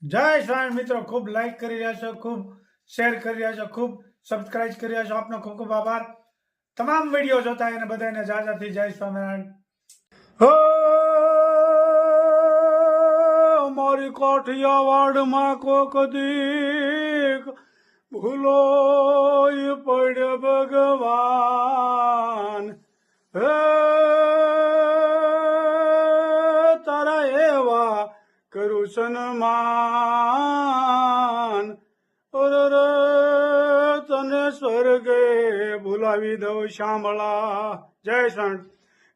જય સ્વામી મિત્રો, ખૂબ લાઈક કરી રહ્યા છો, ખૂબ શેર કરી રહ્યા છો, ખૂબ સબસ્ક્રાઇબ કરી રહ્યા છો. આપનો ખૂબ ખૂબ આભાર. તમામ વિડીયો જોતા એને બધાને જાજાથી જય સ્વામિનારાયણ. હો મારી કાઠિયાવાડમાં કોક દીક ભૂલો પડ્યો ભગવાન. હે તારા એવા કરું સન્માન. તને સ્વર્ગે બોલાવી દઉં શામળા. જય સ્વામી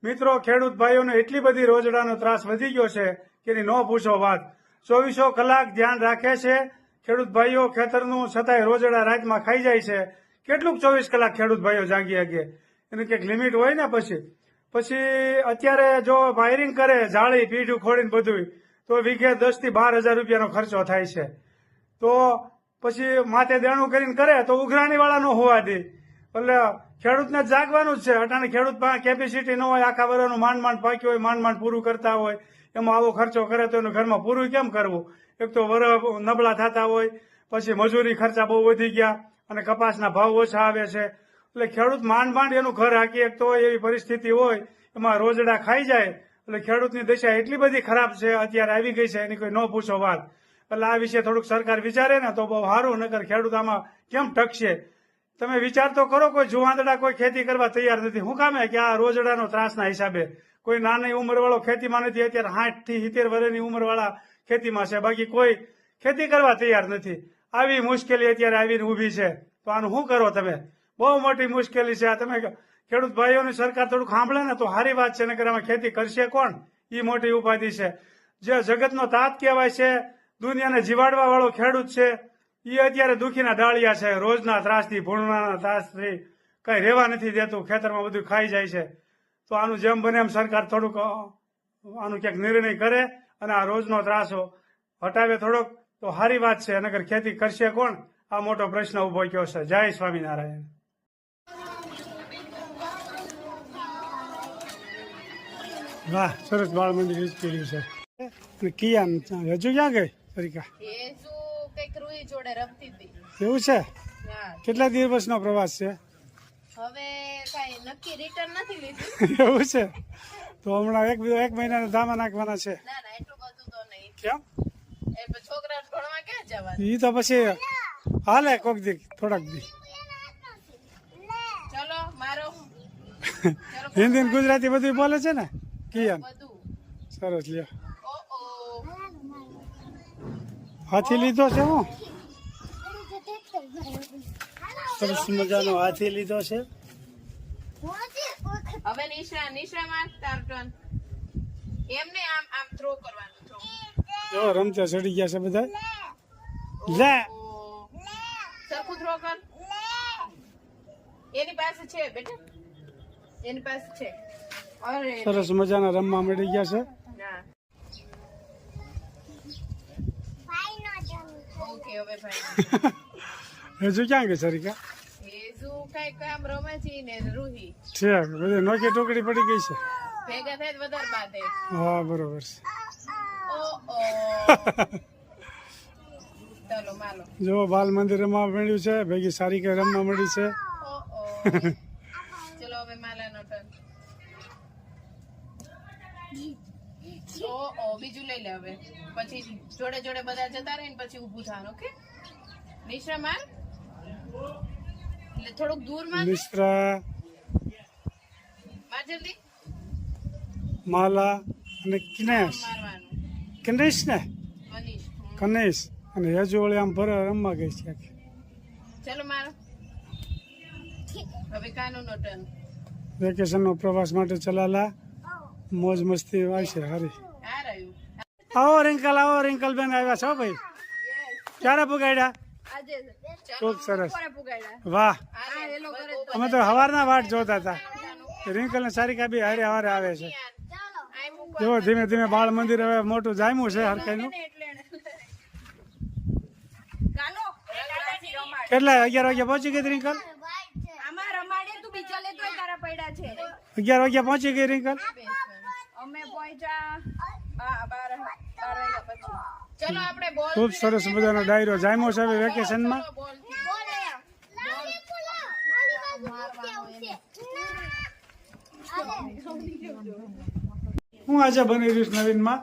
મિત્રો, ખેડૂત ભાઈઓને એટલી બધી રોજડાનો ત્રાસ વધી ગયો છે કે એની ન પૂછો વાત. 24 કલાક ધ્યાન રાખે છે ખેડૂત ભાઈઓ ખેતરનું, છતાંય રોજડા રાતમાં ખાઈ જાય છે. કેટલુંક 24 કલાક ખેડૂત ભાઈઓ જાગી શકે? એની કંઈક લિમિટ હોય ને. પછી અત્યારે જો વાયરિંગ કરે, જાળી પીઢું ખોડીને બધું, તો વીઘે 10 થી 12 હજાર રૂપિયાનો ખર્ચો થાય છે. તો પછી માથે દેણું કરીને કરે તો ઉઘરાણી વાળા ન હોવા દે. એટલે ખેડૂતને જાગવાનું જ છે. અટાણે ખેડૂત પાસે કેપેસિટી ન હોય, આખા વર્ષનું માંડ પાક્યું હોય, માંડ પૂરું કરતા હોય, એમાં આવો ખર્ચો કરે તો એનું ઘરમાં પૂરું કેમ કરવું? એક તો વર નબળા થતા હોય, પછી મજૂરી ખર્ચા બહુ વધી ગયા અને કપાસના ભાવ ઓછા આવે છે. એટલે ખેડૂત માંડ એનું ઘર હાકી શકતો હોય એવી પરિસ્થિતિ હોય, એમાં રોજડા ખાઈ જાય. એટલે ખેડૂતની દશા એટલી બધી ખરાબ છે અત્યારે આવી ગઈ છે, એની કોઈ ન પૂછો વાત. એટલે આ વિશે થોડુંક સરકાર વિચારે ને તો બહુ સારું. નકર ખેડૂત આમાં કેમ ટકશે? તમે વિચાર તો કરો. કોઈ જુવાંદડા કોઈ ખેતી કરવા તૈયાર નથી. શું કામે કે આ રોજડાનો ત્રાસના હિસાબે. કોઈ નાની ઉંમરવાળો ખેતીમાં નથી. અત્યારે 60 થી 70 વર્ષની ઉંમરવાળા ખેતીમાં છે, બાકી કોઈ ખેતી કરવા તૈયાર નથી. આવી મુશ્કેલી અત્યારે આવીને ઊભી છે. તો આનું શું કરો તમે? બહુ મોટી મુશ્કેલી છે આ. તમે ખેડૂત ભાઈઓની સરકાર થોડુંક સાંભળે ને તો સારી વાત છે. નકર આમાં ખેતી કરશે કોણ? એ મોટી ઉપાધિ છે. જે જગતનો તાત કહેવાય છે, દુનિયાને જીવાડવા વાળો ખેડૂત છે, એ અત્યારે દુખીના ડાળિયા છે. રોજના ત્રાસથી, ભૂણના ત્રાસથી કઈ રહેવા નથી દેતું. ખેતરમાં બધું ખાઈ જાય છે. તો આનું જેમ બને એમ સરકાર થોડુંક આનું ક્યાંક નિર્ણય કરે અને આ રોજનો ત્રાસો હટાવે થોડોક, તો સારી વાત છે. નકર ખેતી કરશે કોણ? આ મોટો પ્રશ્ન ઉભો થયો છે. જય સ્વામિનારાયણ. વાહ, સરસ બાળ મંદિર કર્યું છે. કિયા હજુ ક્યાં ગઈ સરિકા? એવું છે? કેટલા દિવસનો પ્રવાસ છે? હવે કઈ નક્કી રિટર્ન નથી લીધું. એવું છે? તો હમણાં એક મહિનાના ધામા નાખવાના છે? ના ના, એટલું બધું તો નહીં. કેમ? એ છોકરાને ભણવા ક્યાં જવાનું? ઈ તો પછી હાલે કોક દી, થોડાક દી. ચલો મારો હિન્દી ને ગુજરાતી બધું બોલે છે ને કિયાન? બધું સરસ. લ્યો, ઓ હાથી લીધો છે. હું સરસ મજાનો હાથી લીધો છે. હવે નિશા માર તાર ટર્ન. એમને આમ આમ થ્રો કરવાનું. થ્રો જો રમતા ચડી ગયા છે બધા. લે, સરખું થ્રો કર. એની પાસે છે બેટા, એની પાસે છે. અરે સરસ મજાના રમવા મળી ગયા છે. ના ઓકે, હવે ભાઈ હજુ ક્યાં ગઈ સરિકા? એ શું કઈ કામ રમે છે ને રૂહી છે બધી નોકી ટોકડી પડી ગઈ છે. ભેગા થાય વધારે બાતે. હા, બરોબર છે. ઓ ચાલો માલો. જો બાલ મંદિર રમવા મળ્યું છે, ભેગી સારી કઈ રમવા મળી છે. ઓ ચલો હવે માલાનો ટર્ન. ઓ બીજું લઈ લે હવે. પછી જોડે જોડે બધા જતા રહે ને પછી ઊભું થવાનું. ઓકે નિશ્રા માર. એટલે થોડુંક દૂર માર. મિશ્રા, માર જલ્દી માલા અને કિનેશ. મારવાનું. કિનેશ ને મનીષ. કનેશ અને હજુ વળી આમ ભરે રમવા ગઈ છે. ચલો મારો. હવે કાનૂનો ટર્ન. વેકેશનનો પ્રવાસ માટે ચલાલા. મોજ મસ્તી આવશે હારી. આ રહ્યું. આવો રિંકલ, આવો રિંકલ બેન આવ્યા છો ભાઈ. ક્યારે પુગાડ્યા? આજે ખૂબ સરસ. પુગાડ્યા. વાહ, આ એ લોકો કરે અમે તો સવારના વાટ જોતા હતા. રિંકલ ને સારિકા બી હારે હારે આવે છે. જો ધીમે ધીમે બાળ મંદિર હવે મોટું જામ્યું છે હરકાઈનું. કેટલા 11 વાગ્યા પહોંચી ગઈ રિંકલ? 11 વાગ્યા પહોંચી ગઈ રિંકલ. અમે પહોંચ્યા 12 વાગ્યા પછી. ચલો આપણે બોલ ખૂબ સરસ મજાનો ડાયરો જામ્યો છે હવે વેકેશનમાં. બોલ હું આજે બની રહ્યું છું નવીનમાં.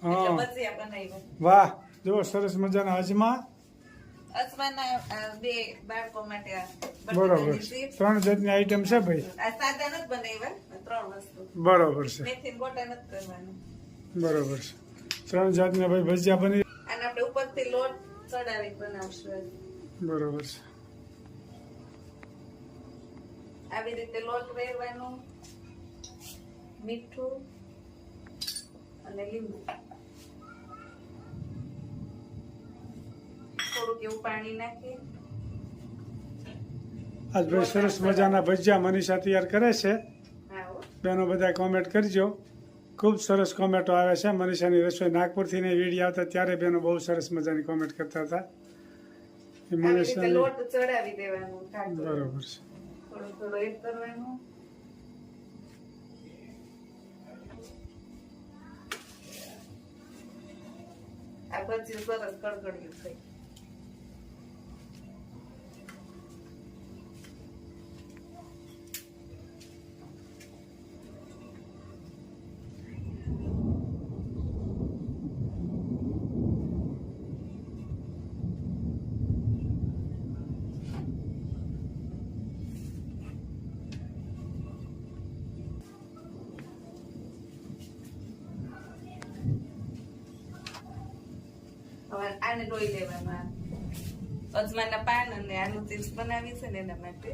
હા. ભજીયા બનાવ્યા વાહ, જો સરસ મજાના અજમા. અજમાના બે બાળકો માટે આ બરોબર બટાકાની છે. chips. 3 જાતની આઈટમ છે ભાઈ. આ સાદા નથી બનાવ્યા 3 વસ્તુ બરોબર છે, મેથી ગોટા નથી કરવાના બરોબર છે. 3 જાતના ભાઈ ભજીયા બની. અને આપણે ઉપરથી લોટ ચડાવી બનાવશું બરોબર છે. આવી રીતે લોટ વેરવાનો મીઠું અને લીંબુ થોડુંક એવું પાણી નાખી આજ ભાઈ સરસ મજાના ભજીયા મનીષા તૈયાર કરે છે. હા હો. બેનો બધા કોમેન્ટ કરજો. ખૂબ સરસ કોમેન્ટો આવે છે. મનીષાની રસોઈ નાગપુરથી ને વિડીયો આવતા ત્યારે બેનો બહુ સરસ મજાની કોમેન્ટ કરતા હતા. એ આવી રીતે મનીષાની લોટ ચડાવી દેવાનું ઢાંકીને. બરોબર છે. થોડું થોડું એડ કરવાનું આ ભજીયું સરસ કડકડિયું થઈ હવે આને ડોઈ લેવાના અજમાના પાન અને આલુ ચિપ્સ બનાવી છે ને એના માટે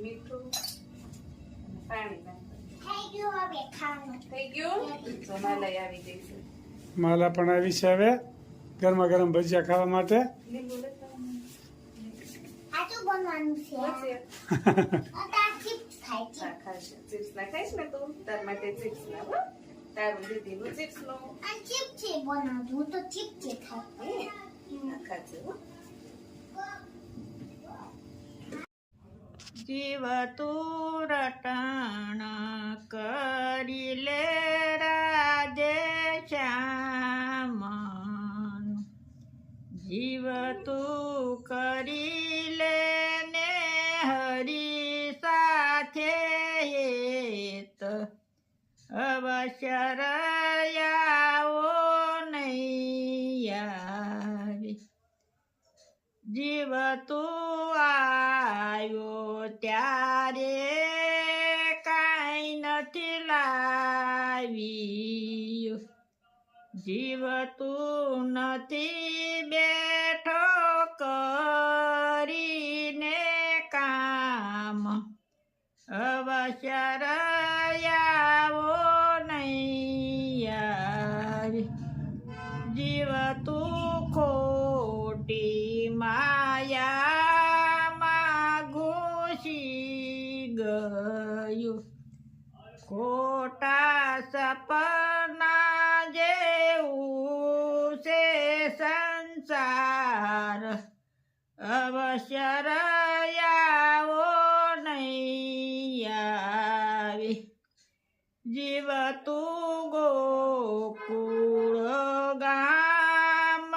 મીઠું પાણી નાખવાનું. થઈ ગયું તો મલાઈ આવી ગઈ છે માલા પણ આવી છે હવે ગરમા ગરમ ભજીયા ખાવા માટે. લીંબુ લેતા આવો. ખાય હા, ખાશે. ચિપ્સ ના ખાઈશ ને તું તાર માટે ચિપ્સ ના હો તારું દીદીનું ચિપ્સ નું ખાશે હો જીવ તું રટણ કરી લે રાજે શ્યામ જીવ તું કરી લે ને હરી સાથે હેત અવશ્ય રયાવો નહીં આવી જીવ તું આવ્યો ત્યારે કાંઈ નથી લાવ્યું જીવ તું નથી બેઠો કરીને કામ અવશ્ય રયાવો નહીં આવી જીવ તું ખોટી માયામાં ઘૂસી ગયું ખોટા સપના જેવું છે સંસાર અવશ્ય રયાવો નહીં આવી જીવ તું ગોકુળ ગામ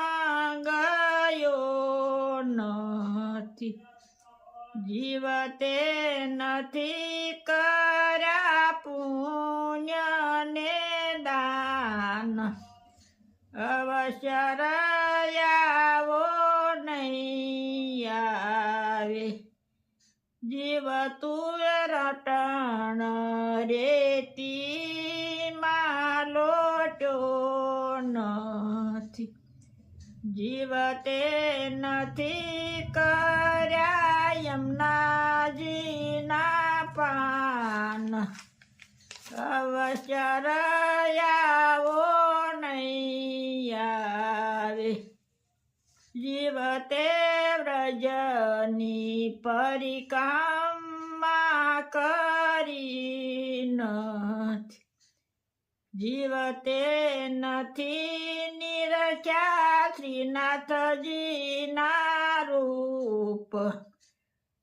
ગયો નથી જીવતે નથી કર્યા પુણ્ય ને દાન અવશ્ય રયાવો નહીં આવે જીવ તું રટણ રેતી માં લોટ્યો નથી જીવતે નથી કર્યા યમુનાજીના પાન અવશ્ય રયાવો નહીં આવે જીવતે વ્રજની પરિક્રમા કરી નથી જીવતે નથી નિરખ્યા શ્રીનાથજીના રૂપ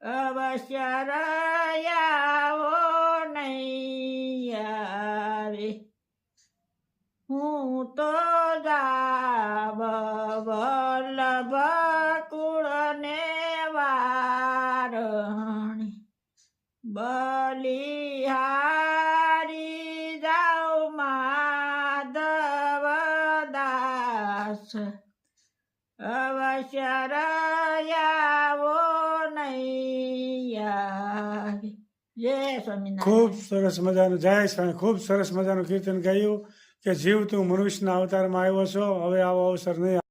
અવશ્ય રયાવો નહીં આવે હું તો જાવ વલ્લભ કુળને વારણી બલિહારી જાઉ માધવ દાસ અવશ્ય રયાવો નહીં આવે. જય સ્વામિનારાયણ. ખૂબ સરસ મજાનું જય સ્વામી, ખૂબ સરસ મજાનું કીર્તન ગાયું કે જીવ તું મનુષ્યના અવતારમાં આવ્યો છો, હવે આવો અવસર નહીં.